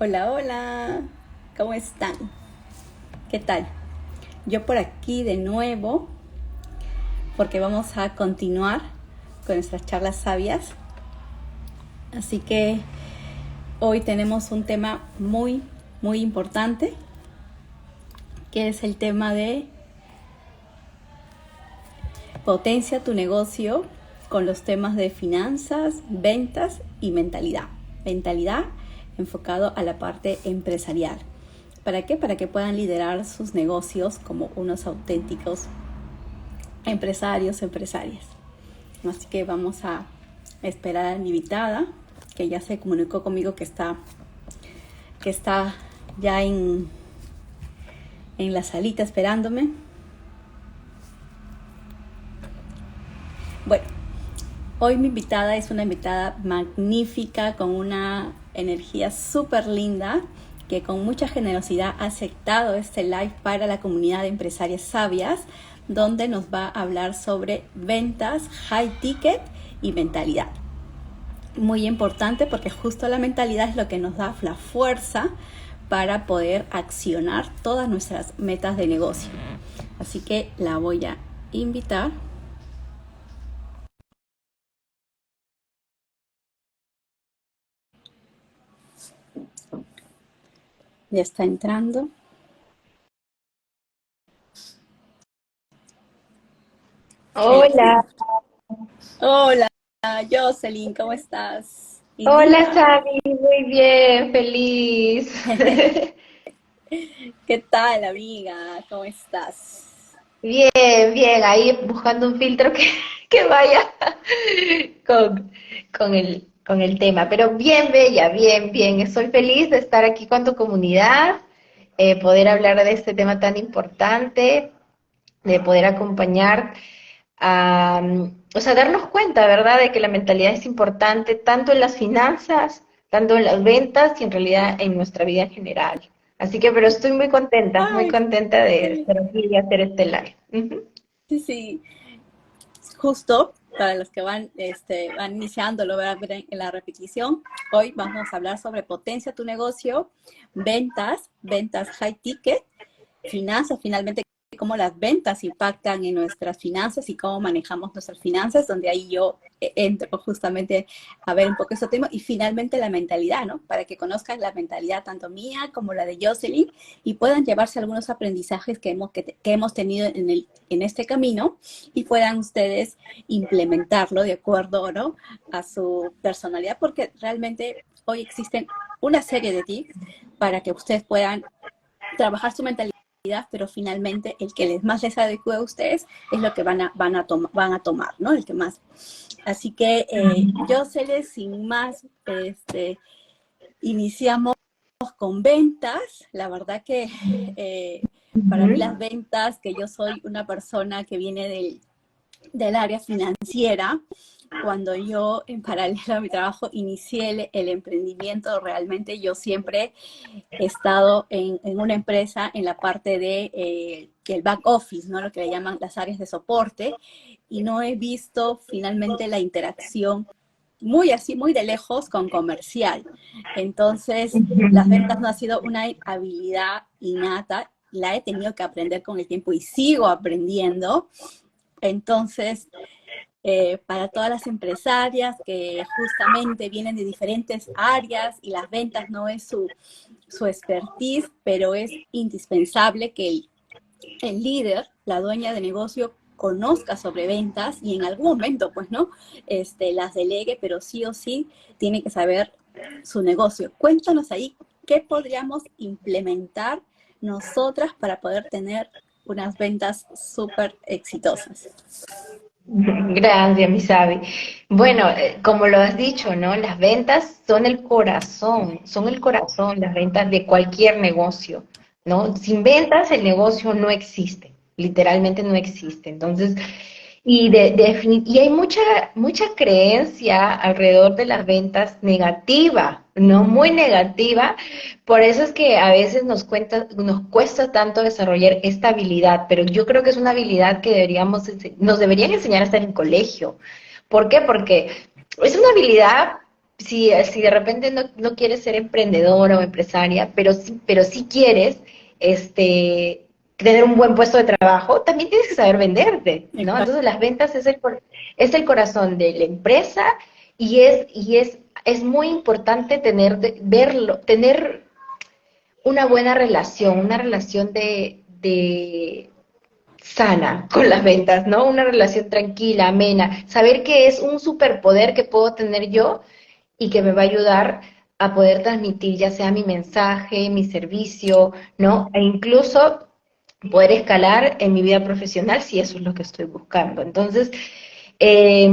Hola, hola, ¿cómo están? ¿Qué tal? Yo por aquí de nuevo porque vamos a continuar con nuestras charlas sabias. Así que hoy tenemos un tema muy importante, que es el tema de potencia tu negocio con los temas de finanzas, ventas y mentalidad. Mentalidad enfocado a la parte empresarial. ¿Para qué? Para que puedan liderar sus negocios como unos auténticos empresarias. Así que vamos a esperar a mi invitada, que ya se comunicó conmigo que está ya en la salita esperándome. Bueno, hoy mi invitada es una invitada magnífica, con una energía súper linda, que con mucha generosidad ha aceptado este live para la comunidad de empresarias sabias, donde nos va a hablar sobre ventas, high ticket y mentalidad. Muy importante, porque justo la mentalidad es lo que nos da la fuerza para poder accionar todas nuestras metas de negocio. Así que la voy a invitar. Ya está entrando. Hola, Hola, Jocelyn, ¿cómo estás? Y hola Dina, Sami, muy bien, feliz. ¿qué tal, amiga? ¿Cómo estás? Bien, bien, ahí buscando un filtro que, que vaya con, con el tema, pero bien bella, bien, bien. Estoy feliz de estar aquí con tu comunidad, poder hablar de este tema tan importante, de poder acompañar o sea, darnos cuenta, ¿verdad?, de que la mentalidad es importante tanto en las finanzas, tanto en las ventas y en realidad en nuestra vida en general. Así que, pero estoy muy Ay, contenta de sí, estar aquí y hacer este live. Ujú. sí, sí. Justo para los que van iniciando, lo van a ver en la repetición. Hoy vamos a hablar sobre potencia tu negocio, ventas high ticket, finanzas, finalmente cómo las ventas impactan en nuestras finanzas y cómo manejamos nuestras finanzas, donde ahí yo entro justamente a ver un poco ese tema, y finalmente la mentalidad, ¿no? Para que conozcan la mentalidad tanto mía como la de Jocelyn y puedan llevarse algunos aprendizajes que hemos tenido en este camino, y puedan ustedes implementarlo de acuerdo, ¿no?, a su personalidad, porque realmente hoy existen una serie de tips para que ustedes puedan trabajar su mentalidad, pero finalmente el que más les adecue a ustedes es lo que van a tomar, ¿no? El que más. Así que yo sé, sin más, iniciamos con ventas. La verdad que para mí las Ujú. ventas, que yo soy una persona que viene del área financiera, cuando yo en paralelo a mi trabajo inicié el emprendimiento, realmente yo siempre he estado en una empresa en la parte de el back office, ¿no? Lo que le llaman las áreas de soporte, y no he visto finalmente la interacción muy así, muy de lejos con comercial. Entonces, las ventas no ha sido una habilidad innata, la he tenido que aprender con el tiempo y sigo aprendiendo. Entonces, para todas las empresarias que justamente vienen de diferentes áreas y las ventas no es su expertise, pero es indispensable que el líder, la dueña de negocio, conozca sobre ventas y en algún momento, pues, ¿no? Las delegue, pero sí o sí tiene que saber su negocio. Cuéntanos ahí qué podríamos implementar nosotras para poder tener unas ventas súper exitosas. Gracias, mi Sabi. Bueno, como lo has dicho, ¿no? Las ventas son el corazón, las ventas de cualquier negocio, ¿no? Sin ventas el negocio no existe, literalmente no existe. Entonces, y hay mucha creencia alrededor de las ventas negativa, ¿no? Muy negativa. Por eso es que a veces nos cuesta tanto desarrollar esta habilidad, pero yo creo que es una habilidad que nos deberían enseñar hasta en el colegio. ¿Por qué? Porque es una habilidad si de repente no quieres ser emprendedora o empresaria, pero sí quieres tener un buen puesto de trabajo, también tienes que saber venderte, ¿no? Exacto. Entonces las ventas es el corazón de la empresa es muy importante tener una relación de sana con las ventas, ¿no? Una relación tranquila, amena, saber que es un superpoder que puedo tener yo y que me va a ayudar a poder transmitir ya sea mi mensaje, mi servicio, ¿no? E incluso poder escalar en mi vida profesional si eso es lo que estoy buscando. Entonces, eh,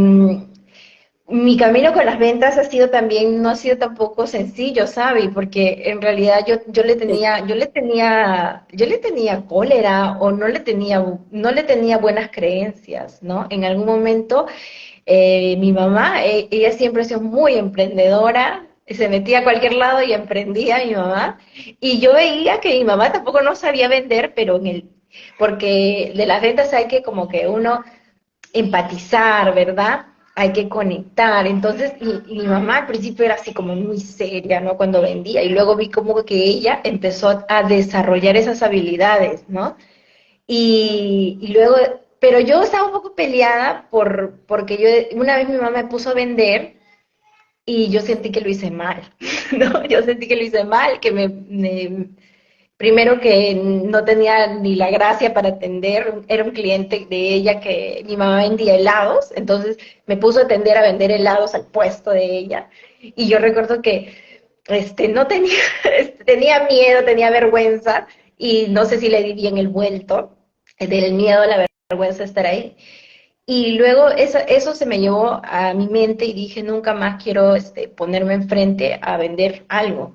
mi camino con las ventas ha sido también, no ha sido tampoco sencillo, ¿sabe? Porque en realidad Sí. yo le tenía cólera o no le tenía buenas creencias, ¿no? En algún momento mi mamá, ella siempre ha sido muy emprendedora, se metía a cualquier lado y emprendía mi mamá, y yo veía que mi mamá tampoco no sabía vender, porque de las ventas hay que como que uno empatizar, ¿verdad? Hay que conectar. Entonces, y mi mamá al principio era así como muy seria, ¿no? Cuando vendía, y luego vi como que ella empezó a desarrollar esas habilidades, ¿no? Y luego, pero yo estaba un poco peleada porque una vez mi mamá me puso a vender y yo sentí que lo hice mal, ¿no? Yo sentí que lo hice mal, primero que no tenía ni la gracia para atender, era un cliente de ella que mi mamá vendía helados, entonces me puso a atender a vender helados al puesto de ella. Y yo recuerdo que no tenía, tenía miedo, tenía vergüenza y no sé si le di bien el vuelto del miedo a la vergüenza de estar ahí. Y luego eso se me llevó a mi mente y dije, nunca más quiero ponerme enfrente a vender algo.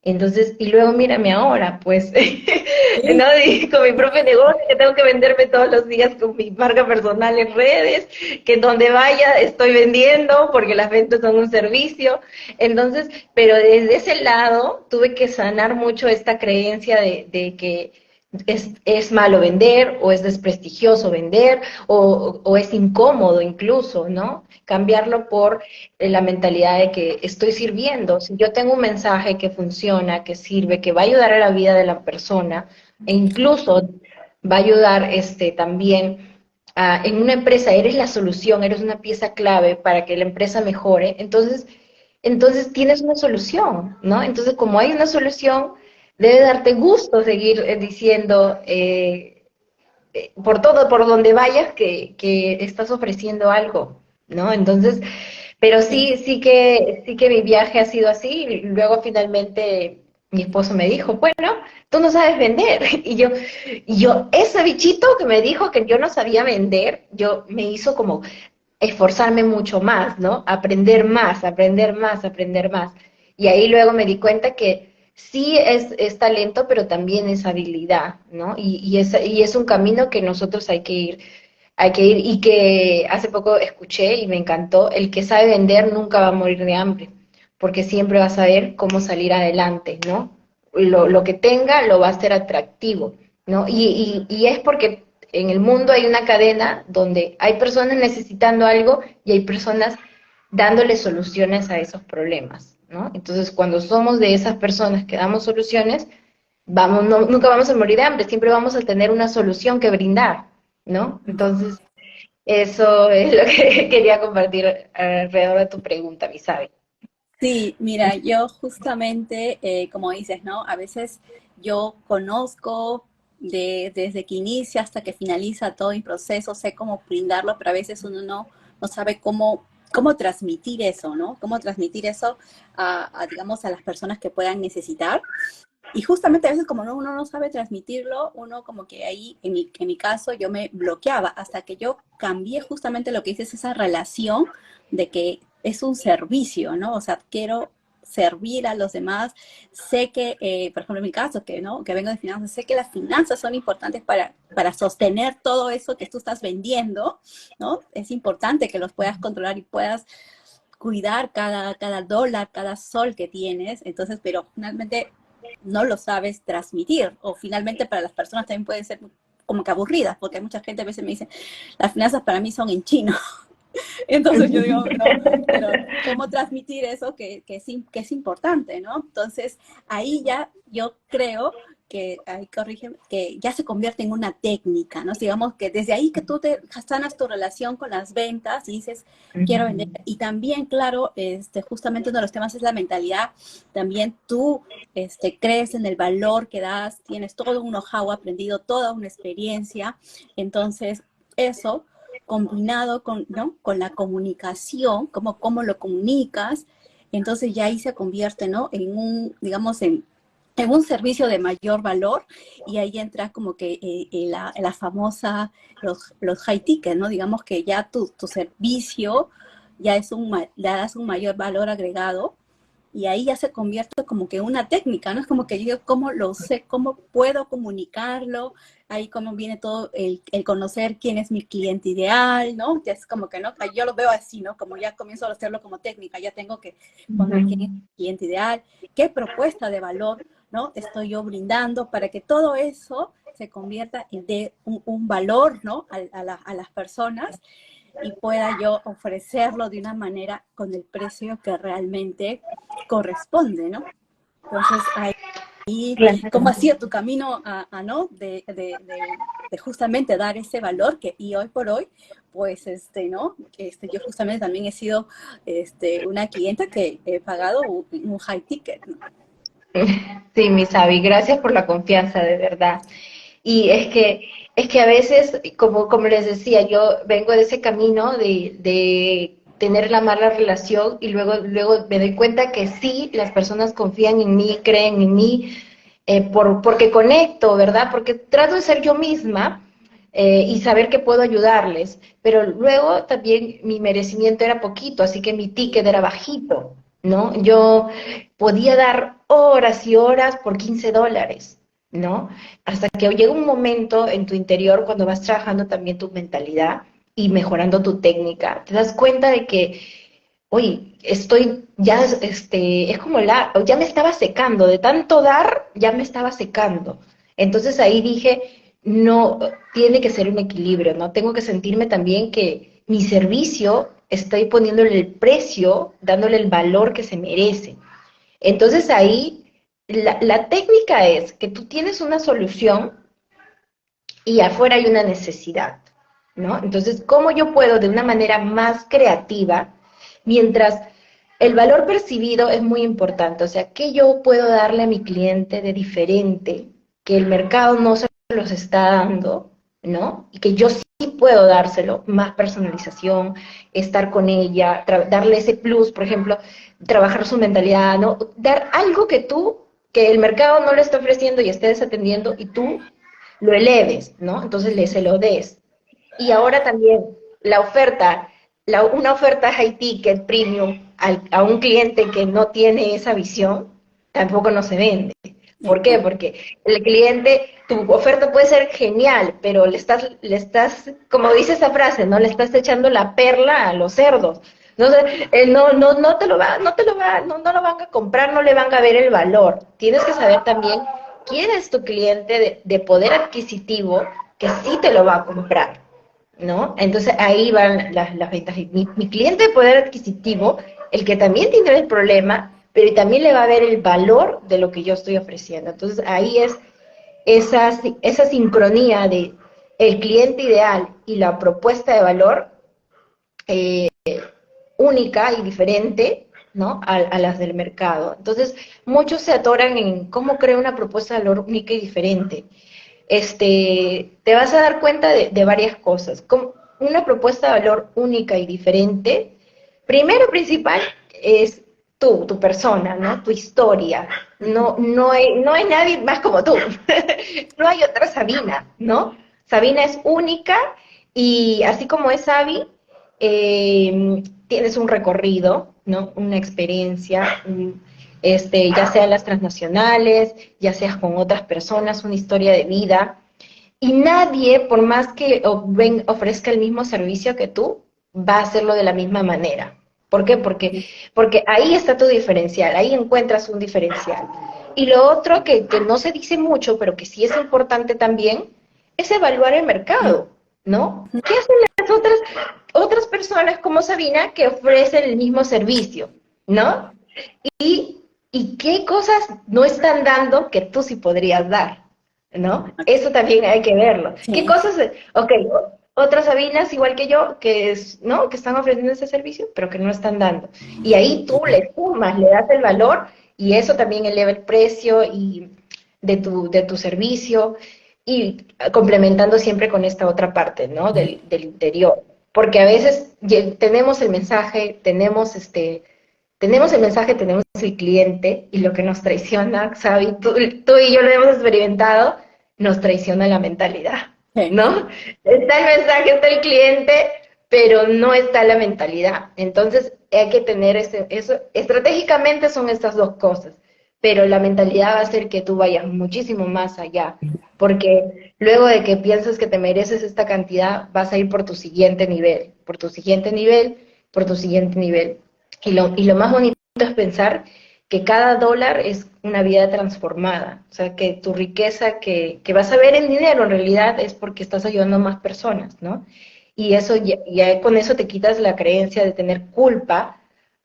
Entonces, y luego mírame ahora, pues, ¿no? Sí. Y con mi propio negocio, que tengo que venderme todos los días con mi marca personal en redes, que donde vaya estoy vendiendo, porque las ventas son un servicio. Entonces, pero desde ese lado tuve que sanar mucho esta creencia de que es malo vender o es desprestigioso vender o es incómodo incluso, ¿no? Cambiarlo por la mentalidad de que estoy sirviendo. Si yo tengo un mensaje que funciona, que sirve, que va a ayudar a la vida de la persona e incluso va a ayudar también en una empresa, eres la solución, eres una pieza clave para que la empresa mejore, entonces tienes una solución, ¿no? Entonces, como hay una solución, debe darte gusto seguir diciendo por donde vayas que estás ofreciendo algo, ¿no? Entonces, pero Sí. sí que mi viaje ha sido así, y luego finalmente mi esposo me dijo, bueno, tú no sabes vender, ese bichito que me dijo que yo no sabía vender, yo me hizo como esforzarme mucho más, ¿no? Aprender más, aprender más, aprender más. Y ahí luego me di cuenta que sí es talento, pero también es habilidad, ¿no? Y es un camino que nosotros hay que ir, y que hace poco escuché y me encantó, el que sabe vender nunca va a morir de hambre, porque siempre va a saber cómo salir adelante, ¿no? Lo que tenga lo va a hacer atractivo, ¿no? Y es porque en el mundo hay una cadena donde hay personas necesitando algo y hay personas dándole soluciones a esos problemas, ¿no? Entonces, cuando somos de esas personas que damos soluciones, nunca vamos a morir de hambre, siempre vamos a tener una solución que brindar, ¿no? Entonces, eso es lo que quería compartir alrededor de tu pregunta, Misabi. Sí, mira, yo justamente, como dices, ¿no? A veces yo conozco desde que inicia hasta que finaliza todo mi proceso, sé cómo brindarlo, pero a veces uno no sabe cómo transmitir eso, ¿no? Cómo transmitir eso digamos, a las personas que puedan necesitar. Y justamente a veces como uno no sabe transmitirlo, uno como que ahí, en mi caso, yo me bloqueaba hasta que yo cambié justamente lo que dices, esa relación de que es un servicio, ¿no? O sea, quiero servir a los demás. Sé que, por ejemplo, en mi caso, que, ¿no? Que vengo de finanzas, sé que las finanzas son importantes para sostener todo eso que tú estás vendiendo, ¿no? Es importante que los puedas controlar y puedas cuidar cada dólar, cada sol que tienes. Entonces, pero finalmente no lo sabes transmitir, o finalmente para las personas también pueden ser como que aburridas, porque hay mucha gente a veces me dice, las finanzas para mí son en chino, Entonces yo digo, no, pero ¿cómo transmitir eso que es importante, ¿no? Entonces ahí ya yo creo que, ahí corrígeme, que ya se convierte en una técnica, ¿no? Digamos que desde ahí que tú te sanas tu relación con las ventas y dices, quiero vender. Y también, claro, justamente uno de los temas es la mentalidad. También tú crees en el valor que das, tienes todo un know-how aprendido, toda una experiencia. Entonces, eso combinado con, ¿no? con la comunicación, cómo lo comunicas, entonces ya ahí se convierte, ¿no? En un, digamos, en un servicio de mayor valor, y ahí entra como que la famosa, los high tickets, ¿no? Digamos que ya tu servicio ya es le das un mayor valor agregado, y ahí ya se convierte como que una técnica, ¿no? Es como que yo cómo lo sé, cómo puedo comunicarlo, ahí cómo viene todo el conocer quién es mi cliente ideal, ¿no? Ya es como que, ¿no? Yo lo veo así, ¿no? Como ya comienzo a hacerlo como técnica, ya tengo que poner quién es mi cliente ideal, qué propuesta de valor, ¿no? Estoy yo brindando para que todo eso se convierta en de un valor, ¿no? A las personas, y pueda yo ofrecerlo de una manera con el precio que realmente corresponde, ¿no? Entonces, ahí, ¿cómo ha sido tu camino ¿no? De justamente dar ese valor y hoy por hoy, pues, ¿no? Yo justamente también he sido una clienta que he pagado un high ticket, ¿no? Sí, mi Sabi, gracias por la confianza, de verdad. Y es que a veces, como les decía, yo vengo de ese camino de tener la mala relación y luego me doy cuenta que sí, las personas confían en mí, creen en mí, porque conecto, ¿verdad? Porque trato de ser yo misma y saber que puedo ayudarles. Pero luego también mi merecimiento era poquito, así que mi ticket era bajito, ¿no? Yo podía dar horas y horas por $15, ¿no? Hasta que llega un momento en tu interior cuando vas trabajando también tu mentalidad y mejorando tu técnica, te das cuenta de que, oye, estoy ya, es como ya me estaba secando, de tanto dar, ya me estaba secando. Entonces ahí dije, no, tiene que ser un equilibrio, ¿no? Tengo que sentirme también que mi servicio estoy poniéndole el precio, dándole el valor que se merece. Entonces ahí la técnica es que tú tienes una solución y afuera hay una necesidad, ¿no? Entonces, ¿cómo yo puedo de una manera más creativa, mientras el valor percibido es muy importante? O sea, ¿qué yo puedo darle a mi cliente de diferente que el mercado no se los está dando, ¿no? Y que yo sí puedo dárselo, más personalización, estar con ella, darle ese plus, por ejemplo, trabajar su mentalidad, ¿no? Dar algo que el mercado no le está ofreciendo y esté desatendiendo y tú lo eleves, ¿no? Entonces se lo des. Y ahora también la oferta, una oferta high ticket premium a un cliente que no tiene esa visión, tampoco no se vende. ¿Por qué? Porque el cliente, tu oferta puede ser genial, pero como dice esa frase, ¿no? Le estás echando la perla a los cerdos. Entonces, no te lo no lo van a comprar, no le van a ver el valor. Tienes que saber también quién es tu cliente de poder adquisitivo que sí te lo va a comprar, ¿no? Entonces ahí van las ventas. Mi cliente de poder adquisitivo, el que también tiene el problema, pero también le va a ver el valor de lo que yo estoy ofreciendo. Entonces ahí es esa sincronía de el cliente ideal y la propuesta de valor eh, única y diferente, ¿no? A las del mercado. Entonces, muchos se atoran en cómo creo una propuesta de valor única y diferente. Te vas a dar cuenta de varias cosas. Como una propuesta de valor única y diferente, primero principal es tu persona, ¿no? Tu historia. No hay nadie más como tú. No hay otra Sabina, ¿no? Sabina es única y así como es Sabi, tienes un recorrido, ¿no? Una experiencia, ya sea las transnacionales, ya seas con otras personas, una historia de vida. Y nadie, por más que ofrezca el mismo servicio que tú, va a hacerlo de la misma manera. ¿Por qué? Porque ahí está tu diferencial, ahí encuentras un diferencial. Y lo otro que no se dice mucho, pero que sí es importante también, es evaluar el mercado, ¿no? ¿Qué hace el otras personas como Sabina que ofrecen el mismo servicio, ¿no? Y qué cosas no están dando que tú sí podrías dar, ¿no? Eso también hay que verlo. ¿Qué Sí, cosas, ok, otras Sabinas igual que yo, que es, ¿no? Que están ofreciendo ese servicio, pero que no están dando. Y ahí tú le sumas, le das el valor y eso también eleva el precio y de tu servicio y complementando siempre con esta otra parte, ¿no? Del interior. Porque a veces tenemos el mensaje, tenemos el mensaje, tenemos el cliente y lo que nos traiciona, Xavi, tú y yo lo hemos experimentado, nos traiciona la mentalidad, sí, ¿no? Está el mensaje, está el cliente, pero no está la mentalidad. Entonces hay que tener eso, estratégicamente son estas dos cosas, pero la mentalidad va a hacer que tú vayas muchísimo más allá, porque luego de que piensas que te mereces esta cantidad, vas a ir por tu siguiente nivel, por tu siguiente nivel, por tu siguiente nivel. Y lo más bonito es pensar que cada dólar es una vida transformada. O sea, que tu riqueza que vas a ver en dinero en realidad es porque estás ayudando a más personas, ¿no? Y eso ya con eso te quitas la creencia de tener culpa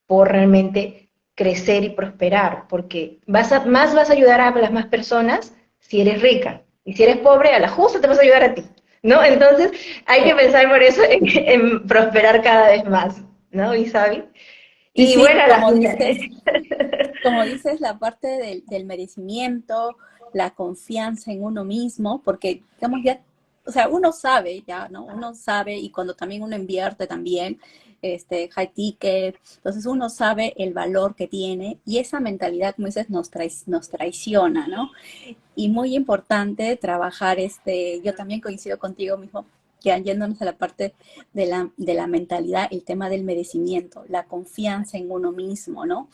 por realmente crecer y prosperar, porque más vas a ayudar a las más personas si eres rica. Y si eres pobre, a la justa te vas a ayudar a ti, ¿no? Entonces hay sí. que pensar por eso en prosperar cada vez más, ¿no, Isabi? Y Y sí, bueno, la como dices, la parte del merecimiento, la confianza en uno mismo, porque, digamos, ya, o sea, uno sabe ya, ¿no? Uno sabe, y cuando también uno invierte también, high ticket, entonces uno sabe el valor que tiene, y esa mentalidad, como dices, nos traiciona, ¿no? Y muy importante trabajar, yo también coincido contigo mismo, que yéndonos a la parte de la mentalidad, el tema del merecimiento, la confianza en uno mismo, ¿no?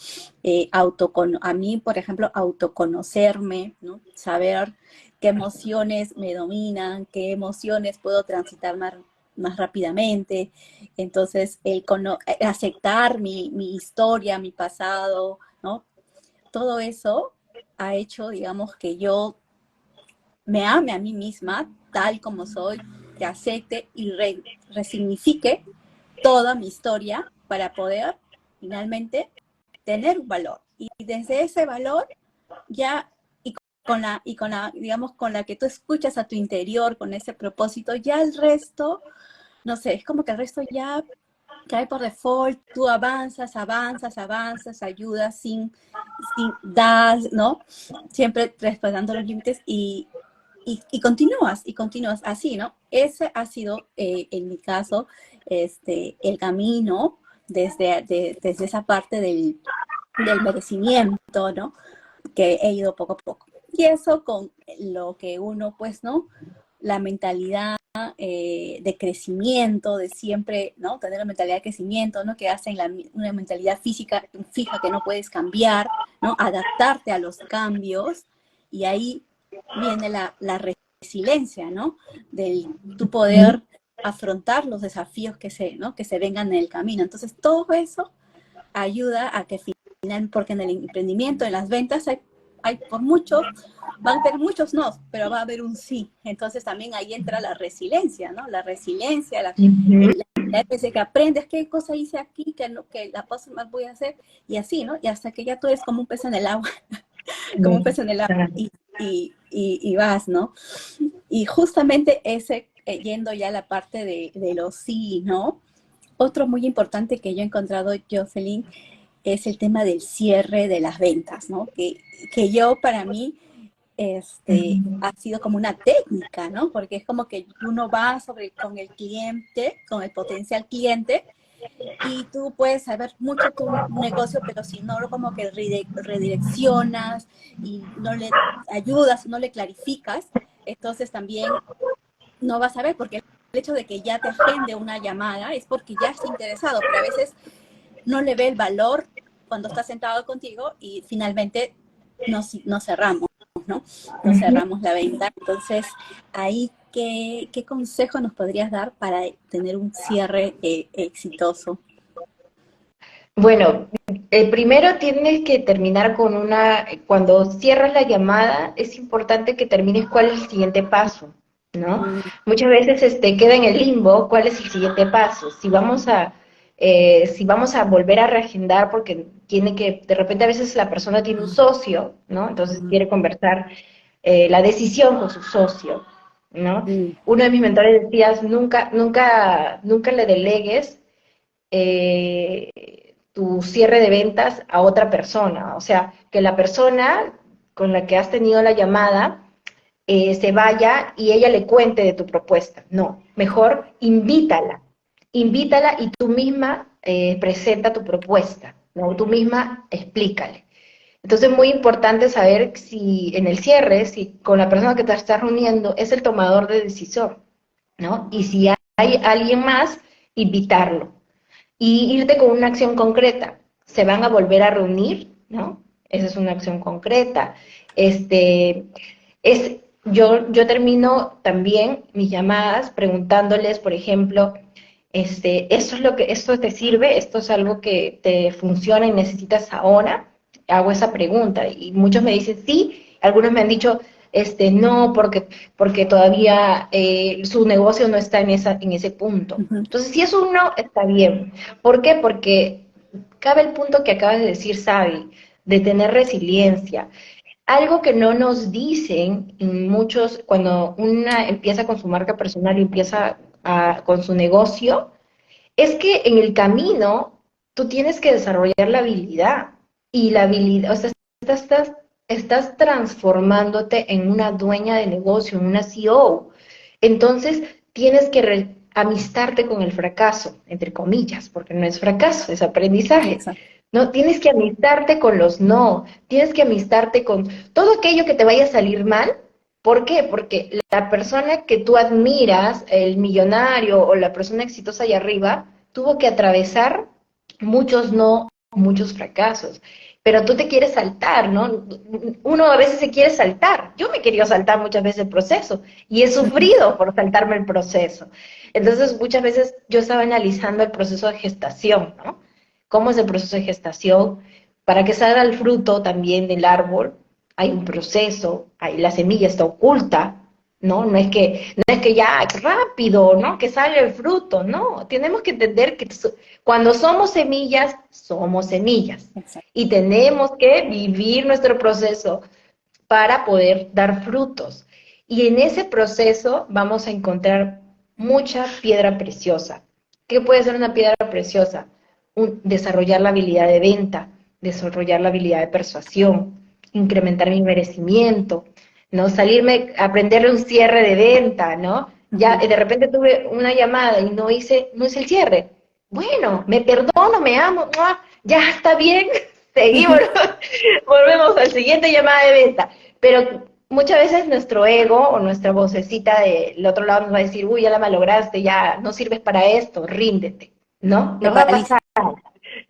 A mí, por ejemplo, autoconocerme, ¿no? Saber qué emociones me dominan, qué emociones puedo transitar más rápidamente. Entonces, aceptar mi historia, mi pasado, ¿no? Todo eso ha hecho, digamos, que yo me ame a mí misma tal como soy, que acepte y resignifique toda mi historia para poder finalmente tener un valor. Y desde ese valor ya digamos, con la que tú escuchas a tu interior, con ese propósito, ya el resto, no sé, es como que el resto ya cae por default, tú avanzas, ayudas sin dar, ¿no? Siempre respetando los límites y continúas así, ¿no? Ese ha sido, en mi caso, el camino desde esa parte del merecimiento, ¿no? Que he ido poco a poco. Y eso con lo que uno, pues, ¿no? La mentalidad de crecimiento, de siempre, ¿no? Tener una mentalidad de crecimiento, ¿no? Que hacen una mentalidad física fija que no puedes cambiar, ¿no? Adaptarte a los cambios y ahí viene la resiliencia, ¿no? Del tu poder afrontar los desafíos ¿no? Que se vengan en el camino. Entonces, todo eso ayuda a que porque en el emprendimiento, en las ventas, hay por muchos, van a haber muchos no, pero va a haber un sí. Entonces también ahí entra la resiliencia, ¿no? La resiliencia, la veces que aprendes qué cosa hice aquí, que la próxima voy a hacer, y así, ¿no? Y hasta que ya tú eres como un pez en el agua, como un pez en el agua, y vas, ¿no? Y justamente yendo ya a la parte de los sí, ¿no? Otro muy importante que yo he encontrado, Jocelyn, es el tema del cierre de las ventas, ¿no? Que yo para mí ha sido como una técnica, ¿no? Porque es como que uno va con el cliente, con el potencial cliente, y tú puedes saber mucho tu negocio, pero si no lo como que redireccionas y no le ayudas, no le clarificas, entonces también no vas a ver, porque el hecho de que ya te agende una llamada es porque ya está interesado, pero a veces no le ve el valor cuando está sentado contigo y finalmente no cerramos, ¿no? No cerramos la venta. Entonces, ahí, ¿qué consejo nos podrías dar para tener un cierre exitoso? Bueno, primero tienes que terminar cuando cierras la llamada, es importante que termines cuál es el siguiente paso, ¿no? Mm, Muchas veces queda en el limbo cuál es el siguiente paso. Si vamos a volver a reagendar porque tiene que, de repente a veces la persona tiene un socio, ¿no? Entonces mm, quiere conversar la decisión con su socio, ¿no? mm, Uno de mis mentores decía, nunca le delegues tu cierre de ventas a otra persona. O sea, que la persona con la que has tenido la llamada se vaya y ella le cuente de tu propuesta. No, mejor invítala y tú misma presenta tu propuesta, ¿no? Tú misma explícale. Entonces es muy importante saber si en el cierre, si con la persona que te estás reuniendo es el tomador de decisión, ¿no? Y si hay alguien más, invitarlo y irte con una acción concreta. Se van a volver a reunir, ¿no? Esa es una acción concreta. Este, yo termino también mis llamadas preguntándoles, por ejemplo, esto te sirve, esto es algo que te funciona y necesitas ahora. Hago esa pregunta y muchos me dicen sí, algunos me han dicho, no, porque todavía su negocio no está en ese punto. ujú, Entonces, si es un no, está bien. ¿Por qué? Porque cabe el punto que acabas de decir, Sabi, de tener resiliencia. Algo que no nos dicen en muchos, cuando una empieza con su marca personal y empieza con su negocio, es que en el camino tú tienes que desarrollar la habilidad. Y la habilidad, o sea, estás transformándote en una dueña de negocio, en una CEO. Entonces, tienes que amistarte con el fracaso, entre comillas, porque no es fracaso, es aprendizaje. exacto. No, tienes que amistarte con los no, tienes que amistarte con todo aquello que te vaya a salir mal. ¿Por qué? Porque la persona que tú admiras, el millonario o la persona exitosa allá arriba, tuvo que atravesar muchos no, muchos fracasos. Pero tú te quieres saltar, ¿no? Uno a veces se quiere saltar. Yo me he querido saltar muchas veces el proceso y he Ujú, sufrido por saltarme el proceso. Entonces, muchas veces yo estaba analizando el proceso de gestación, ¿no? ¿Cómo es el proceso de gestación? Para que salga el fruto también del árbol, hay un proceso, la semilla está oculta, ¿no? No es que ya rápido, ¿no? Que sale el fruto, no. Tenemos que entender que cuando somos semillas. exacto. Y tenemos que vivir nuestro proceso para poder dar frutos. Y en ese proceso vamos a encontrar mucha piedra preciosa. ¿Qué puede ser una piedra preciosa? Desarrollar la habilidad de venta, desarrollar la habilidad de persuasión, incrementar mi merecimiento, ¿no? Salirme, aprenderle un cierre de venta, ¿no? Ya Ujú. de repente tuve una llamada y no hice el cierre. Bueno, me perdono, me amo, ¡mua! Ya está bien, seguimos, volvemos al siguiente llamada de venta. Pero muchas veces nuestro ego o nuestra vocecita del otro lado nos va a decir, uy, ya la malograste, ya no sirves para esto, ríndete, ¿no? Te Nos va a paraliza. pasar,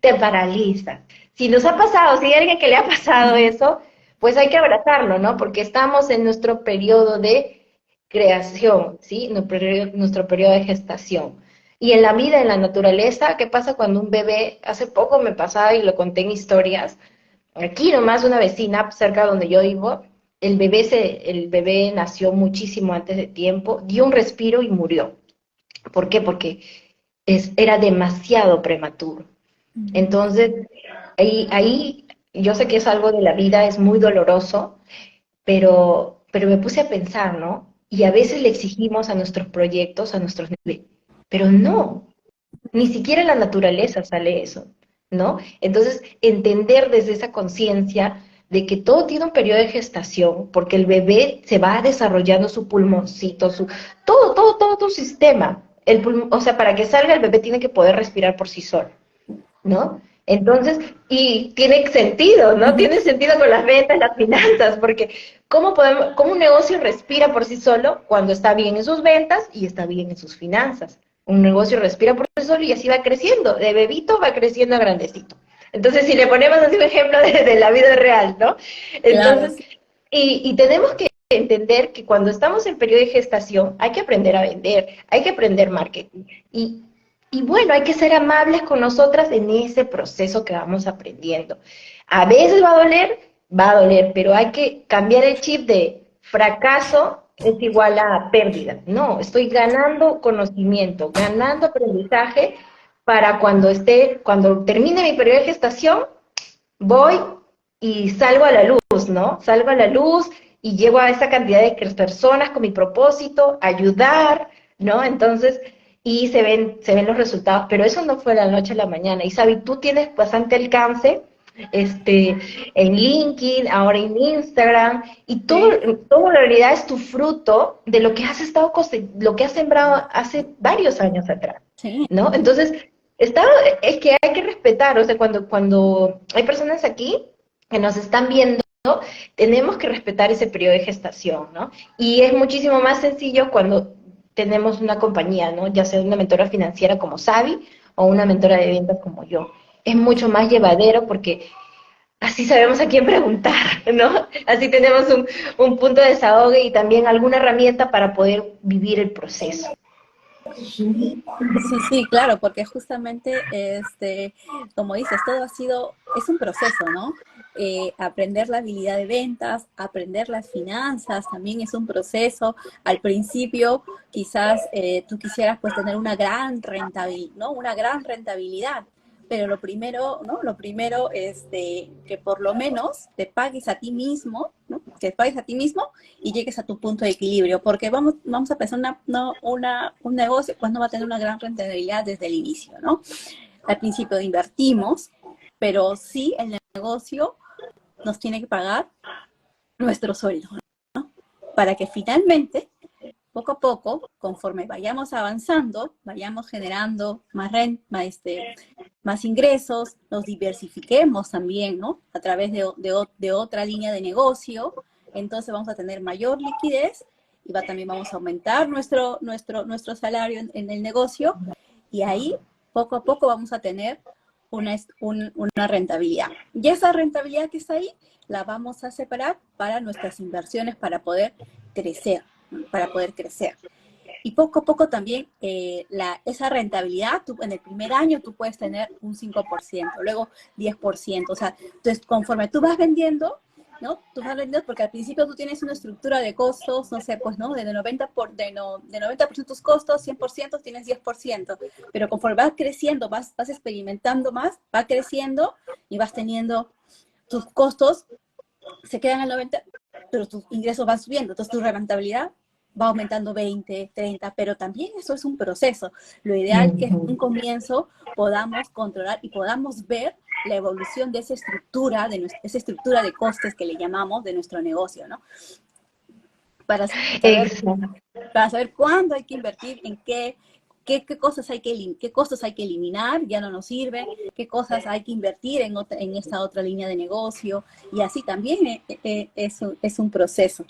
te paraliza. Si nos ha pasado, si hay alguien que le ha pasado Ujú, eso, pues hay que abrazarlo, ¿no? Porque estamos en nuestro periodo de creación, ¿sí? Nuestro periodo de gestación. Y en la vida, en la naturaleza, ¿qué pasa cuando un bebé, hace poco me pasaba y lo conté en historias, aquí nomás una vecina cerca de donde yo vivo, el bebé nació muchísimo antes de tiempo, dio un respiro y murió. ¿Por qué? Porque era demasiado prematuro. ujú. Entonces, ahí yo sé que es algo de la vida, es muy doloroso, pero me puse a pensar, ¿no? Y a veces le exigimos a nuestros proyectos, a nuestros niveles, pero no, ni siquiera en la naturaleza sale eso, ¿no? Entonces, entender desde esa conciencia de que todo tiene un periodo de gestación, porque el bebé se va desarrollando su pulmoncito, todo tu sistema. O sea, para que salga el bebé tiene que poder respirar por sí solo, ¿no? Entonces, y tiene sentido, ¿no? Ujú. Tiene sentido con las ventas, las finanzas, porque ¿cómo un negocio respira por sí solo cuando está bien en sus ventas y está bien en sus finanzas? Un negocio respira por sí solo y así va creciendo, de bebito va creciendo a grandecito. Entonces, si le ponemos así un ejemplo de la vida real, ¿no? Claro, Entonces, y tenemos que entender que cuando estamos en periodo de gestación hay que aprender a vender, hay que aprender marketing. Y, y bueno, hay que ser amables con nosotras en ese proceso que vamos aprendiendo. A veces va a doler, pero hay que cambiar el chip de fracaso es igual a pérdida. No, estoy ganando conocimiento, ganando aprendizaje para cuando termine mi periodo de gestación, voy y salgo a la luz, ¿no? Salgo a la luz y llego a esa cantidad de personas con mi propósito, ayudar, ¿no? Entonces, y se ven los resultados, pero eso no fue de la noche a la mañana. Y Sabi, tú tienes bastante alcance, este, en LinkedIn, ahora en Instagram, y todo, Sí, todo en realidad es tu fruto de lo que has lo que has sembrado hace varios años atrás, sí, ¿no? Entonces, está, es que hay que respetar, o sea, cuando hay personas aquí que nos están viendo, tenemos que respetar ese periodo de gestación, ¿no? Y es muchísimo más sencillo cuando tenemos una compañía, ¿no? Ya sea una mentora financiera como Savi o una mentora de ventas como yo. Es mucho más llevadero porque así sabemos a quién preguntar, ¿no? Así tenemos un punto de desahogo y también alguna herramienta para poder vivir el proceso. sí, sí, claro, porque justamente, como dices, todo es un proceso, ¿no? Aprender la habilidad de ventas, aprender las finanzas, también es un proceso. Al principio, quizás tú quisieras pues tener una gran rentabilidad, ¿no? Una gran rentabilidad, pero lo primero, ¿no? Lo primero es que por lo menos te pagues a ti mismo, ¿no? Que te pagues a ti mismo y llegues a tu punto de equilibrio, porque vamos a pensar un negocio, pues no va a tener una gran rentabilidad desde el inicio, ¿no? Al principio invertimos, pero sí el negocio nos tiene que pagar nuestro sueldo, ¿no? Para que finalmente, poco a poco, conforme vayamos avanzando, vayamos generando más ingresos, nos diversifiquemos también, ¿no? A través de otra línea de negocio, entonces vamos a tener mayor liquidez y también vamos a aumentar nuestro salario en el negocio y ahí poco a poco vamos a tener una rentabilidad. Y esa rentabilidad que está ahí la vamos a separar para nuestras inversiones crecer, para poder crecer. Y poco a poco también esa rentabilidad, en el primer año tú puedes tener un 5%, luego 10%. O sea, entonces conforme tú vas vendiendo, ¿no? Tú vas vendiendo porque al principio tú tienes una estructura de costos, no sé, pues, ¿no? De 90% tus costos, 100% tienes 10%. Pero conforme vas creciendo, vas experimentando más, va creciendo y vas teniendo tus costos se quedan al 90, pero tus ingresos van subiendo, entonces tu rentabilidad va aumentando 20, 30, pero también eso es un proceso. Lo ideal que en un comienzo podamos controlar y podamos ver la evolución de esa estructura de costes que le llamamos de nuestro negocio, ¿no? Para saber, Exacto. para saber cuándo hay que invertir, en qué cosas qué costos hay que eliminar, ya no nos sirve, qué cosas hay que invertir en esta otra línea de negocio, y así también es un proceso.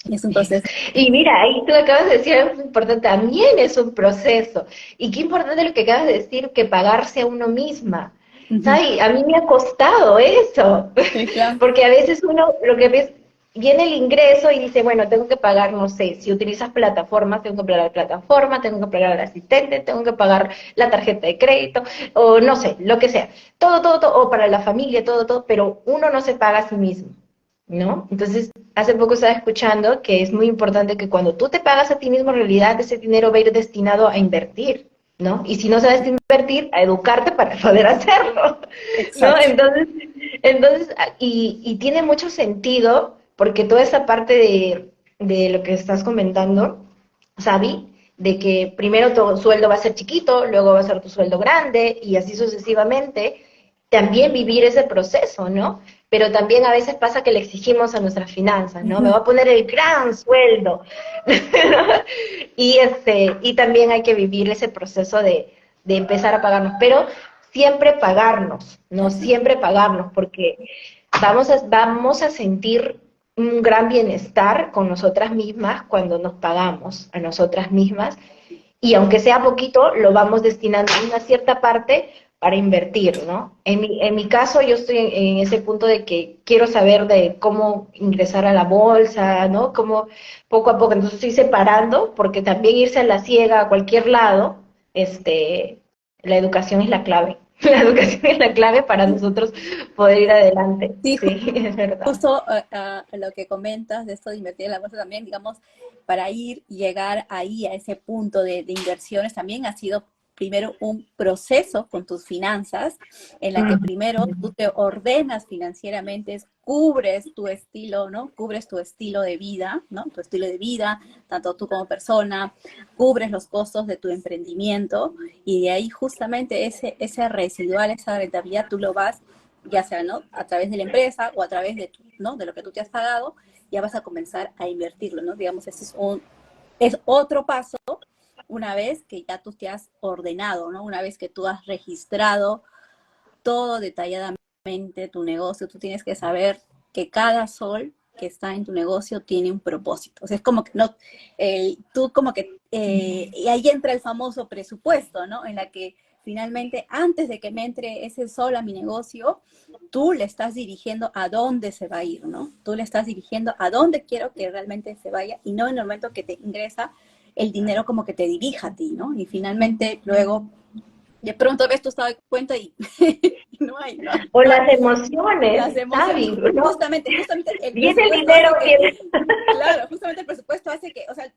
Es un proceso. Y mira, ahí tú acabas de decir algo muy importante, también es un proceso. Y qué importante lo que acabas de decir, que pagarse a uno misma. Ujú. ¿Sabes? A mí me ha costado eso, Sí, claro. porque a veces uno, lo que ves, viene el ingreso y dice, bueno, tengo que pagar, no sé, si utilizas plataformas, tengo que pagar la plataforma, tengo que pagar al asistente, tengo que pagar la tarjeta de crédito, o no sé, lo que sea. Todo, o para la familia, todo, pero uno no se paga a sí mismo, ¿no? Entonces, hace poco estaba escuchando que es muy importante que cuando tú te pagas a ti mismo, en realidad ese dinero va a ir destinado a invertir, ¿no? Y si no sabes invertir, a educarte para poder hacerlo, ¿no? Exacto. Y tiene mucho sentido porque toda esa parte de lo que estás comentando, Sabi, de que primero tu sueldo va a ser chiquito, luego va a ser tu sueldo grande y así sucesivamente, también vivir ese proceso, ¿no? Pero también a veces pasa que le exigimos a nuestras finanzas, ¿no? Me Ujú. va a poner el gran sueldo. Y también hay que vivir ese proceso de empezar a pagarnos, pero siempre pagarnos, ¿no? Siempre pagarnos, porque vamos a sentir un gran bienestar con nosotras mismas cuando nos pagamos a nosotras mismas y aunque sea poquito, lo vamos destinando una cierta parte para invertir, ¿no? En mi caso, yo estoy en ese punto de que quiero saber de cómo ingresar a la bolsa, ¿no? Cómo poco a poco, entonces estoy separando, porque también irse a la ciega a cualquier lado, la educación es la clave. La educación es la clave para nosotros poder ir adelante. Sí, Sí, es verdad. justo lo que comentas de esto de invertir en la bolsa también, digamos, para ir y llegar ahí a ese punto de inversiones también ha sido primero un proceso con tus finanzas, en la que primero tú te ordenas financieramente, cubres tu estilo, ¿no? Cubres tu estilo de vida, ¿no? Tu estilo de vida, tanto tú como persona, cubres los costos de tu emprendimiento y de ahí justamente ese residual, esa rentabilidad, tú lo vas ya sea, ¿no? A través de la empresa o a través de, ¿no? De lo que tú te has pagado, ya vas a comenzar a invertirlo, ¿no? Digamos, ese es otro paso una vez que ya tú te has ordenado, ¿no? Una vez que tú has registrado todo detalladamente tu negocio, tú tienes que saber que cada sol que está en tu negocio tiene un propósito. O sea, es como que no, tú como que, y ahí entra el famoso presupuesto, ¿no? En la que finalmente, antes de que me entre ese sol a mi negocio, tú le estás dirigiendo a dónde se va a ir, ¿no? Tú le estás dirigiendo a dónde quiero que realmente se vaya y no en el momento que te ingresa el dinero como que te dirija a ti, ¿no? Y finalmente luego de pronto ves tu estado de cuenta y no hay, no, O no hay. las emociones, Las emociones, ¿sabes? ¿No? justamente el Viene el presupuesto dinero, hace que, viene. claro, justamente el presupuesto hace que, o sea,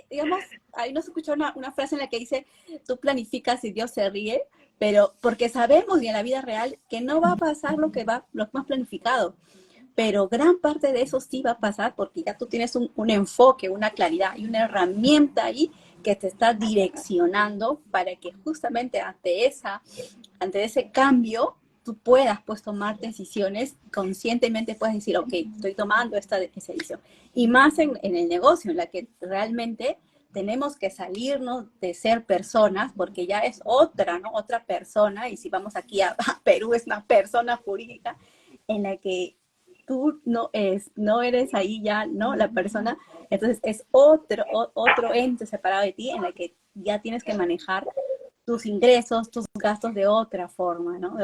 digamos, ahí nos escuchó una frase en la que dice, tú planificas y Dios se ríe, pero porque sabemos y en la vida real que no va a pasar lo que más planificado, pero gran parte de eso sí va a pasar porque ya tú tienes un enfoque, una claridad y una herramienta ahí que te está direccionando para que justamente ante ese cambio tú puedas pues tomar decisiones conscientemente, puedes decir, ok, estoy tomando esta decisión. Y más en el negocio, en la que realmente tenemos que salirnos de ser personas, porque ya es otra, ¿no? Otra persona, y si vamos aquí a Perú, es una persona jurídica en la que tú no eres ahí ya, ¿no? La persona, entonces es otro ente separado de ti en la que ya tienes que manejar tus ingresos, tus gastos de otra forma, ¿no?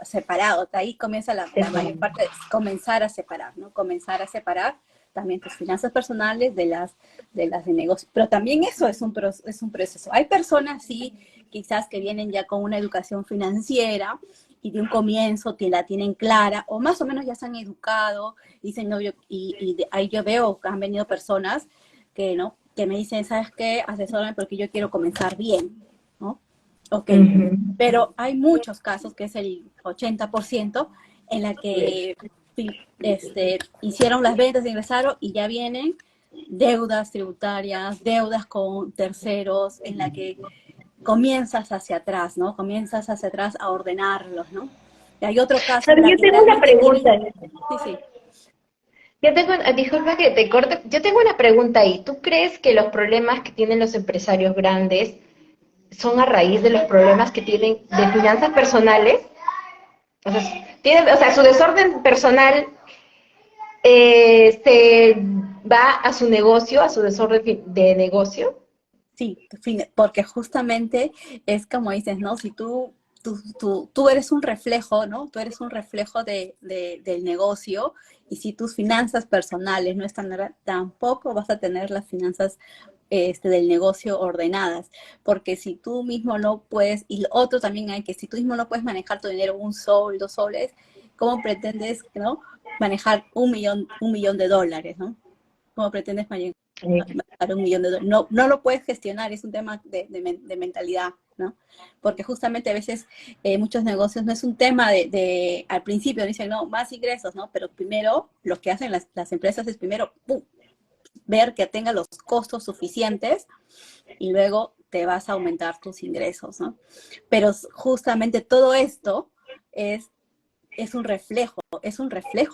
Separado. Ahí comienza la mayor parte, de comenzar a separar, ¿no? Comenzar a separar también tus finanzas personales de las de negocio. Pero también eso es un proceso. Hay personas, sí, quizás que vienen ya con una educación financiera y de un comienzo la tienen clara, o más o menos ya se han educado, dicen, no, ahí yo veo que han venido personas que, ¿no? Que me dicen, ¿sabes qué? Asesórame porque yo quiero comenzar bien, ¿no? Ok, pero hay muchos casos, que es el 80%, en la que hicieron las ventas, ingresaron y ya vienen deudas tributarias, deudas con terceros, en la que comienzas hacia atrás, ¿no? Comienzas hacia atrás a ordenarlos, ¿no? Y hay otro caso en ¿Sabes? la Yo que tengo una realmente quieren, pregunta. sí, sí, Disculpa que te corte, yo tengo una pregunta ahí. ¿Tú crees que los problemas que tienen los empresarios grandes son a raíz de los problemas que tienen de finanzas personales? O sea, su desorden personal se va a su negocio, a su desorden de negocio. sí, porque justamente es como dices, ¿no? Si tú eres un reflejo, ¿no? Tú eres un reflejo del negocio y si tus finanzas personales no están, tampoco vas a tener las finanzas del negocio ordenadas, porque si tú mismo no puedes, y lo otro también hay que si tú mismo no puedes manejar tu dinero un sol, 2 soles, ¿cómo pretendes, ¿no? Manejar un millón de dólares, ¿no? ¿Cómo pretendes manejar $1 millón? No, no lo puedes gestionar, es un tema de mentalidad, ¿no? Porque justamente a veces muchos negocios no es un tema al principio dicen, no, más ingresos, ¿no? Pero primero lo que hacen las empresas es primero, ¡pum!, ver que tenga los costos suficientes y luego te vas a aumentar tus ingresos, ¿no? Pero justamente todo esto es un reflejo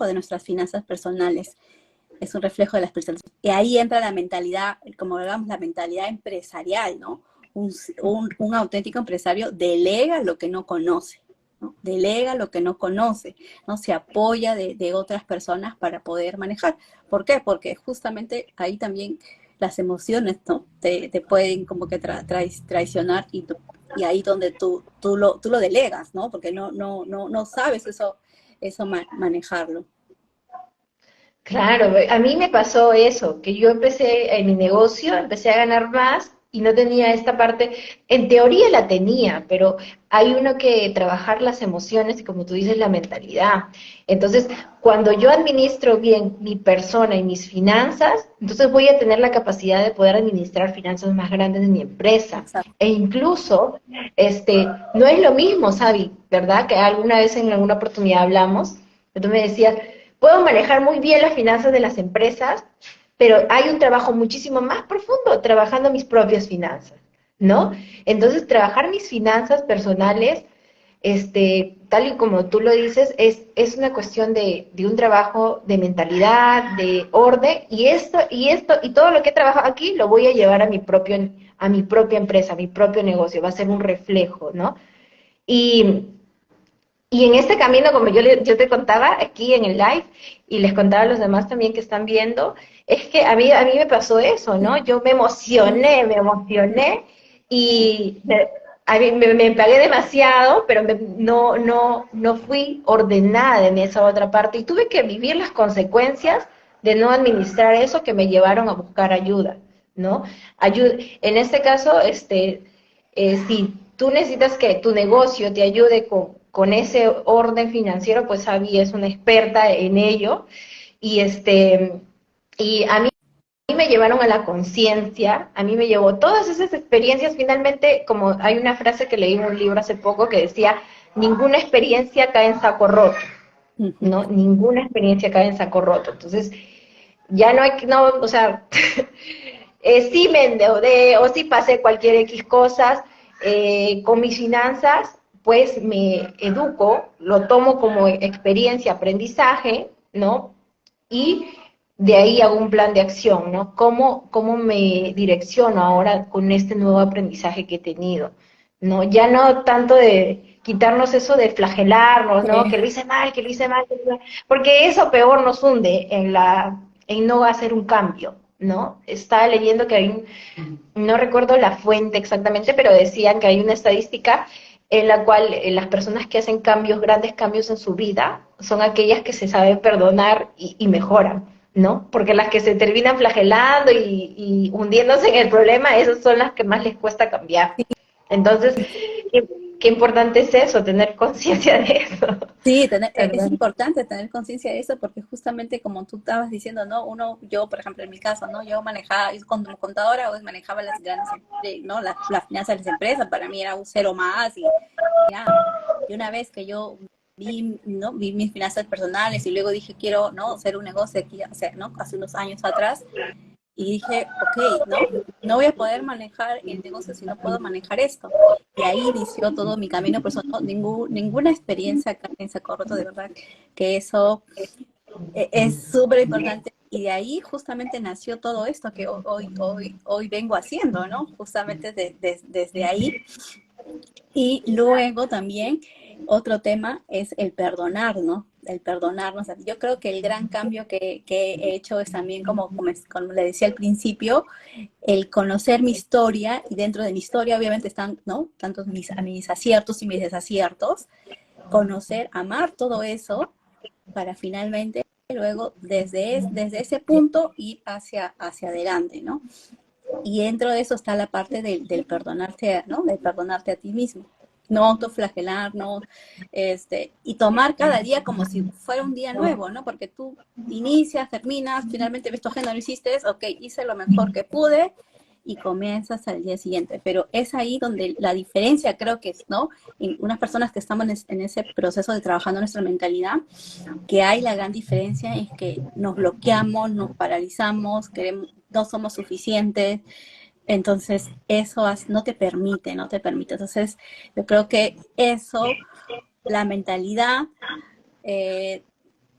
de nuestras finanzas personales, es un reflejo de las personas. Y ahí entra la mentalidad, como digamos, la mentalidad empresarial, ¿no? Un auténtico empresario delega lo que no conoce, ¿no? Delega lo que no conoce, ¿no? Se apoya de otras personas para poder manejar. ¿Por qué? Porque justamente ahí también las emociones, ¿no? Te pueden como que traicionar y ahí donde tú lo delegas, ¿no? Porque no sabes eso manejarlo. Claro, a mí me pasó eso, que yo empecé en mi negocio, empecé a ganar más y no tenía esta parte, en teoría la tenía, pero hay uno que trabajar las emociones y, como tú dices, la mentalidad. Entonces, cuando yo administro bien mi persona y mis finanzas, entonces voy a tener la capacidad de poder administrar finanzas más grandes de mi empresa. Exacto. E incluso, no es lo mismo, Sabi, ¿verdad? Que alguna vez en alguna oportunidad hablamos, que tú me decías, puedo manejar muy bien las finanzas de las empresas, pero hay un trabajo muchísimo más profundo trabajando mis propias finanzas, ¿no? Entonces, trabajar mis finanzas personales, tal y como tú lo dices, es una cuestión de un trabajo de mentalidad, de orden, y todo lo que he trabajado aquí lo voy a llevar a mi propia empresa, a mi propio negocio, va a ser un reflejo, ¿no? Y, y en este camino, como yo te contaba aquí en el live, y les contaba a los demás también que están viendo, es que a mí me pasó eso, ¿no? Yo me emocioné, y me pagué demasiado, pero no fui ordenada en esa otra parte, y tuve que vivir las consecuencias de no administrar eso, que me llevaron a buscar ayuda, ¿no? En este caso, si tú necesitas que tu negocio te ayude con ese orden financiero, pues Abby es una experta en ello. Y, y a mí me llevaron a la conciencia, a mí me llevó todas esas experiencias. Finalmente, como hay una frase que leí en un libro hace poco que decía, ninguna experiencia cae en saco roto, Ujú. ¿no? Ninguna experiencia cae en saco roto. Entonces, ya no hay, no, o sea, sí me endeudé o sí pasé cualquier X cosas, con mis finanzas, pues me educo, lo tomo como experiencia, aprendizaje, ¿no? Y de ahí hago un plan de acción, ¿no? ¿Cómo me direcciono ahora con este nuevo aprendizaje que he tenido? ¿No? Ya no tanto de quitarnos eso de flagelarnos, ¿no? Sí. Que lo hice mal, que lo hice mal, que lo hice mal, porque eso peor nos hunde en no hacer un cambio, ¿no? Estaba leyendo que no recuerdo la fuente exactamente, pero decían que hay una estadística en la cual las personas que hacen cambios, grandes cambios en su vida, son aquellas que se saben perdonar y mejoran, ¿no? Porque las que se terminan flagelando y hundiéndose en el problema, esas son las que más les cuesta cambiar. Entonces, qué importante es eso, tener conciencia de eso, Sí, es ¿verdad? importante tener conciencia de eso porque justamente como tú estabas diciendo, ¿no? Yo, por ejemplo, en mi caso, ¿no? Yo manejaba, yo como contadora, pues manejaba las grandes, ¿no? Las finanzas de las empresas, para mí era un cero más y ya. Y una vez que yo vi, ¿no? Vi mis finanzas personales y luego dije, quiero, ¿no? Hacer un negocio aquí, o sea, ¿no? Hace unos años atrás, y dije, ok, ¿no? No voy a poder manejar el negocio si no puedo manejar esto. Y ahí inició todo mi camino, por eso no, ninguna experiencia acá en Saco Roto, de verdad, que eso es súper importante. Y de ahí justamente nació todo esto que hoy vengo haciendo, ¿no? Justamente desde ahí. Y luego también otro tema es el perdonar, ¿no? El perdonarnos. Yo creo que el gran cambio que he hecho es también, como le decía al principio, el conocer mi historia, y dentro de mi historia obviamente están, ¿no? Tanto mis aciertos y mis desaciertos, conocer, amar todo eso para finalmente luego desde ese punto ir hacia adelante, ¿no? Y dentro de eso está la parte del perdonarte, ¿no? Del perdonarte a ti mismo. No autoflagelar, no, y tomar cada día como si fuera un día nuevo, ¿no? Porque tú inicias, terminas, finalmente ves tu agenda, lo hiciste, ok, hice lo mejor que pude y comienzas al día siguiente. Pero es ahí donde la diferencia creo que es, ¿no? En unas personas que estamos en ese proceso de trabajando nuestra mentalidad, que hay la gran diferencia es que nos bloqueamos, nos paralizamos, queremos, no somos suficientes, entonces eso no te permite. Entonces yo creo que eso, la mentalidad, eh,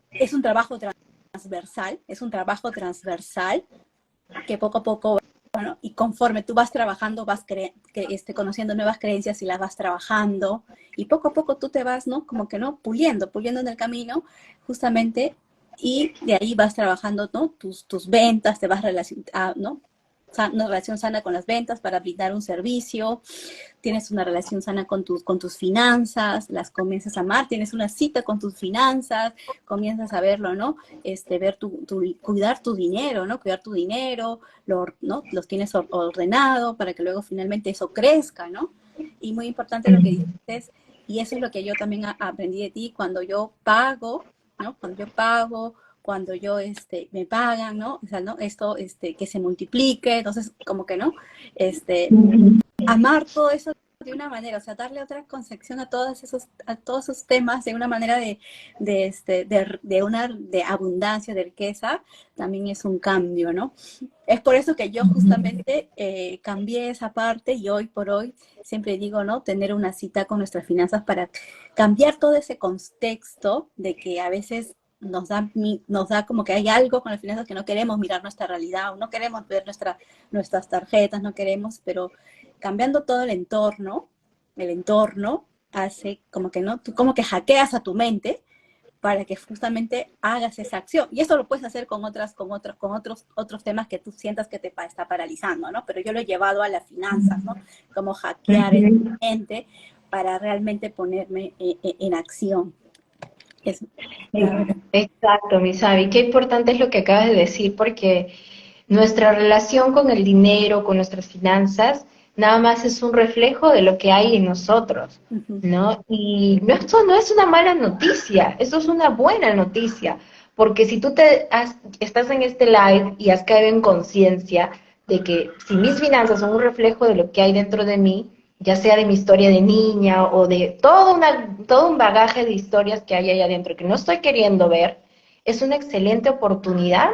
es un trabajo transversal, que poco a poco, bueno, y conforme tú vas trabajando, conociendo nuevas creencias y las vas trabajando, y poco a poco tú te vas, ¿no? Como que, ¿no? Puliendo en el camino, justamente, y de ahí vas trabajando, ¿no? Tus ventas, te vas relacionando, ¿no? Una relación sana con las ventas para brindar un servicio, tienes una relación sana con tus finanzas, las comienzas a amar, tienes una cita con tus finanzas, comienzas a verlo, ¿no? Ver cuidar tu dinero, ¿no? Cuidar tu dinero, ¿no? Los tienes ordenado para que luego finalmente eso crezca, ¿no? y muy importante lo que dices, y eso es lo que yo también aprendí de ti, cuando yo pago, ¿no? Cuando yo pago, cuando yo, me pagan, ¿no? O sea, ¿no? Esto, que se multiplique, entonces, como que, ¿no? Este, amar todo eso de una manera, o sea, darle otra concepción a todos esos temas de una manera de abundancia, de riqueza, también es un cambio, ¿no? Es por eso que yo justamente cambié esa parte y hoy por hoy siempre digo, ¿no? Tener una cita con nuestras finanzas para cambiar todo ese contexto de que a veces nos da como que hay algo con las finanzas que no queremos mirar nuestra realidad o no queremos ver nuestras tarjetas, no queremos, pero cambiando todo el entorno hace como que no, tú como que hackeas a tu mente para que justamente hagas esa acción. Y eso lo puedes hacer con otros temas que tú sientas que te está paralizando, ¿no? Pero yo lo he llevado a las finanzas, ¿no? Como hackear el mente para realmente ponerme en acción. Es, la verdad. Exacto, Misabi. Qué importante es lo que acabas de decir, porque nuestra relación con el dinero, con nuestras finanzas, nada más es un reflejo de lo que hay en nosotros, Ujú. ¿no? Y esto no es una mala noticia, esto es una buena noticia, porque si tú estás en este live y has caído en conciencia de que si mis finanzas son un reflejo de lo que hay dentro de mí, ya sea de mi historia de niña o de todo un bagaje de historias que hay ahí adentro que no estoy queriendo ver, es una excelente oportunidad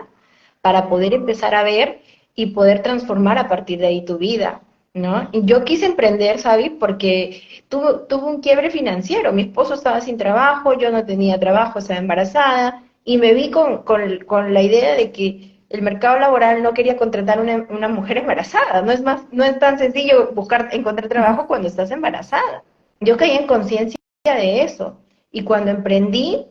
para poder empezar a ver y poder transformar a partir de ahí tu vida, ¿no? Y yo quise emprender, ¿sabes? Porque tuve un quiebre financiero. Mi esposo estaba sin trabajo, yo no tenía trabajo, estaba embarazada, y me vi con la idea de que el mercado laboral no quería contratar una mujer embarazada. No es tan sencillo encontrar trabajo cuando estás embarazada. Yo caí en conciencia de eso. Y cuando emprendí,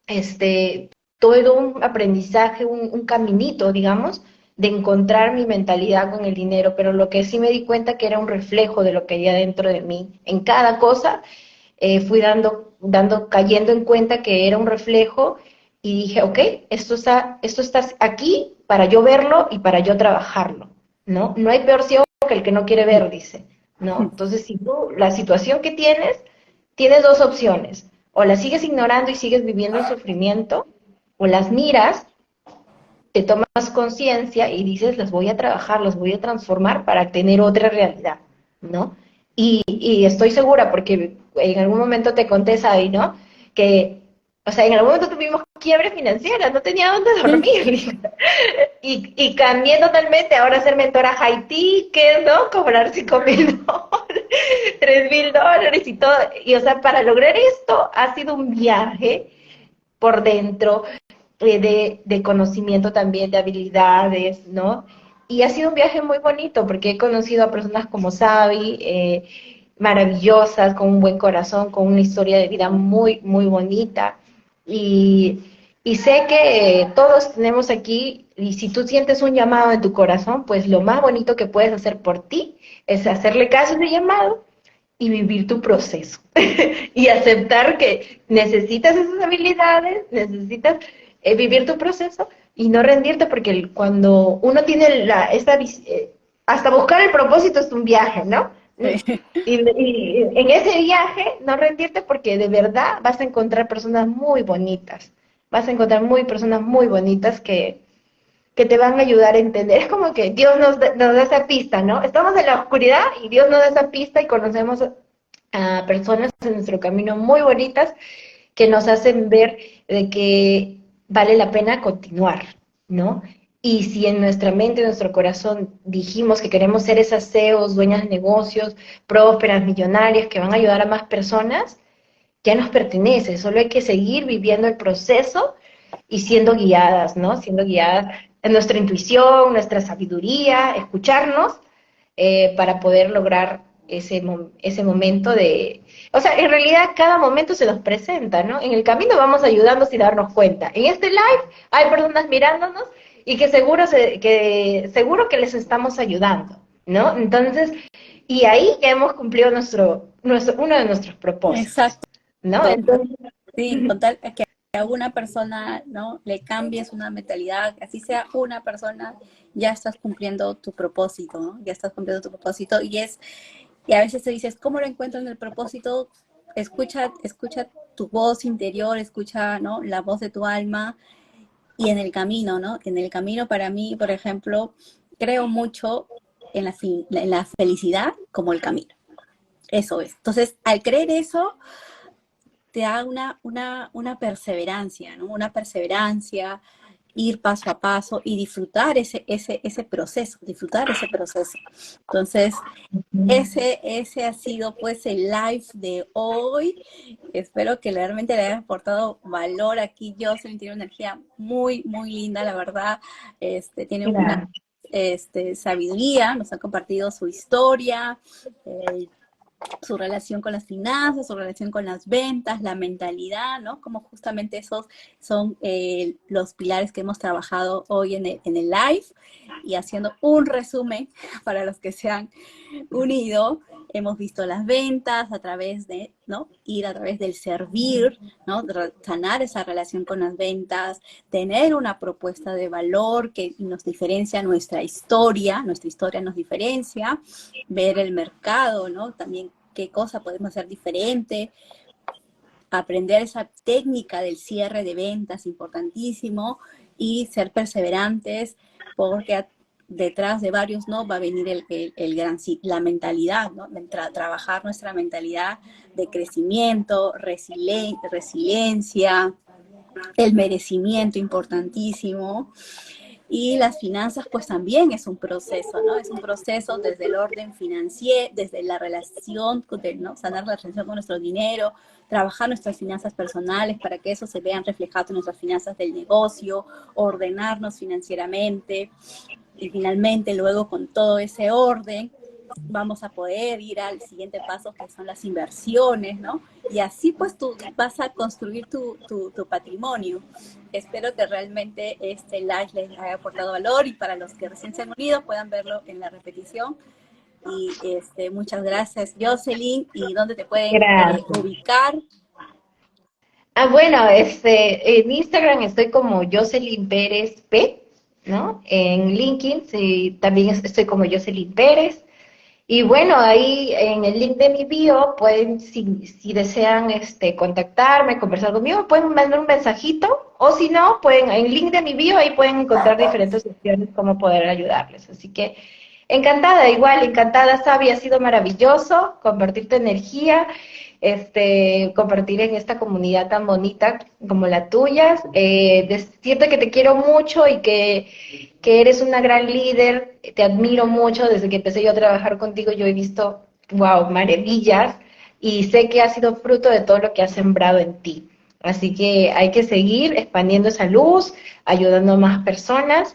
este, todo un aprendizaje, un caminito, digamos, de encontrar mi mentalidad con el dinero, pero lo que sí me di cuenta que era un reflejo de lo que había dentro de mí. En cada cosa fui cayendo en cuenta que era un reflejo y dije, ok, esto está aquí para yo verlo y para yo trabajarlo, ¿no? No hay peor ciego que el que no quiere ver, dice, ¿no? Entonces, si tú, la situación que tienes dos opciones, o las sigues ignorando y sigues viviendo el sufrimiento, o las miras, te tomas conciencia y dices, las voy a trabajar, las voy a transformar para tener otra realidad, ¿no? Y estoy segura, porque en algún momento te conté, Sabi, ¿no? Que, o sea, en algún momento tuvimos quiebre financiera, no tenía dónde Sí. dormir. Y cambié totalmente, ahora ser mentora high ticket, ¿no? Cobrar $5,000, $3,000 y todo. Y, o sea, para lograr esto ha sido un viaje por dentro, de conocimiento también, de habilidades, ¿no? Y ha sido un viaje muy bonito porque he conocido a personas como Sabi, maravillosas, con un buen corazón, con una historia de vida muy, muy bonita. Y, y sé que todos tenemos aquí, y si tú sientes un llamado en tu corazón, pues lo más bonito que puedes hacer por ti es hacerle caso a ese llamado y vivir tu proceso y aceptar que necesitas esas habilidades, necesitas vivir tu proceso y no rendirte porque cuando uno tiene hasta buscar el propósito es un viaje, ¿no? Sí. Y en ese viaje no rendirte porque de verdad vas a encontrar personas muy bonitas, vas a encontrar personas muy bonitas que te van a ayudar a entender. Es como que Dios nos da esa pista, ¿no? Estamos en la oscuridad y Dios nos da esa pista y conocemos a personas en nuestro camino muy bonitas que nos hacen ver de que vale la pena continuar, ¿no? Y si en nuestra mente, en nuestro corazón dijimos que queremos ser esas CEOs, dueñas de negocios, prósperas, millonarias, que van a ayudar a más personas, ya nos pertenece, solo hay que seguir viviendo el proceso y siendo guiadas, ¿no? Siendo guiadas en nuestra intuición, nuestra sabiduría, escucharnos para poder lograr ese momento de... O sea, en realidad cada momento se nos presenta, ¿no? En el camino vamos ayudando sin darnos cuenta. En este live hay personas mirándonos y que seguro que les estamos ayudando, ¿no? Entonces, y ahí ya hemos cumplido uno de nuestros propósitos, Exacto. ¿no? Entonces, Sí, con tal que a una persona, ¿no? Le cambies una mentalidad, así sea una persona, ya estás cumpliendo tu propósito, ¿no? Ya estás cumpliendo tu propósito Y a veces te dices, ¿cómo lo encuentro en el propósito? Escucha tu voz interior, escucha, ¿no?, la voz de tu alma y en el camino, ¿no? En el camino para mí, por ejemplo, creo mucho en la felicidad como el camino. Eso es. Entonces, al creer eso, te da una perseverancia, ¿no? Una perseverancia, ir paso a paso y disfrutar ese proceso, disfrutar ese proceso. Entonces, ese ha sido pues el live de hoy. Espero que realmente le haya aportado valor aquí. Jocelyn tiene una energía muy, muy linda, la verdad. Tiene una Gracias. sabiduría, nos ha compartido su historia, eh, su relación con las finanzas, su relación con las ventas, la mentalidad, ¿no? Como justamente esos son los pilares que hemos trabajado hoy en el live. Y haciendo un resumen para los que se han unido, hemos visto las ventas a través de, ¿no?, ir a través del servir, ¿no?, sanar esa relación con las ventas, tener una propuesta de valor que nos diferencia nuestra historia nos diferencia, ver el mercado, ¿no?, también qué cosa podemos hacer diferente, aprender esa técnica del cierre de ventas, importantísimo, y ser perseverantes, porque detrás de varios no va a venir el gran sí, la mentalidad, ¿no? Trabajar nuestra mentalidad de crecimiento, resiliencia, el merecimiento importantísimo. Y las finanzas, pues también es un proceso, ¿no? Es un proceso desde el orden financiero, desde la relación, ¿no?, sanar la relación con nuestro dinero, trabajar nuestras finanzas personales para que eso se vean reflejado en nuestras finanzas del negocio, ordenarnos financieramente y finalmente luego con todo ese orden vamos a poder ir al siguiente paso, que son las inversiones, ¿no? Y así pues tú vas a construir tu patrimonio. Espero que realmente este live les haya aportado valor y para los que recién se han unido puedan verlo en la repetición. Y muchas gracias, Jocelyn. ¿Y dónde te pueden Gracias. ubicar? Bueno, en Instagram estoy como Jocelyn Pérez P, ¿no? En LinkedIn sí, también estoy como Jocelyn Pérez. Y bueno, ahí en el link de mi bio pueden, si desean contactarme, conversar conmigo, pueden mandar un mensajito, o si no, pueden, en el link de mi bio, ahí pueden encontrar diferentes opciones cómo poder ayudarles. Así que encantada, igual, encantada, Sabi, ha sido maravilloso compartir tu energía, compartir en esta comunidad tan bonita como la tuya, decirte que te quiero mucho y que eres una gran líder, te admiro mucho, desde que empecé yo a trabajar contigo yo he visto, wow, maravillas, y sé que ha sido fruto de todo lo que has sembrado en ti. Así que hay que seguir expandiendo esa luz, ayudando a más personas,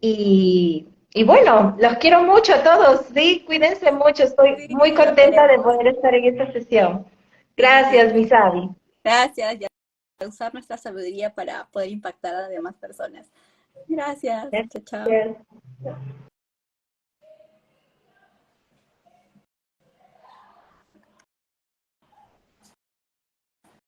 y bueno, los quiero mucho a todos, sí, cuídense mucho, estoy Sí, muy los contenta de queremos. poder estar en esta sesión. Sí, Gracias, Misabi. gracias. Ya, usar nuestra sabiduría para poder impactar a demás personas. Gracias. Chao, chao. Gracias.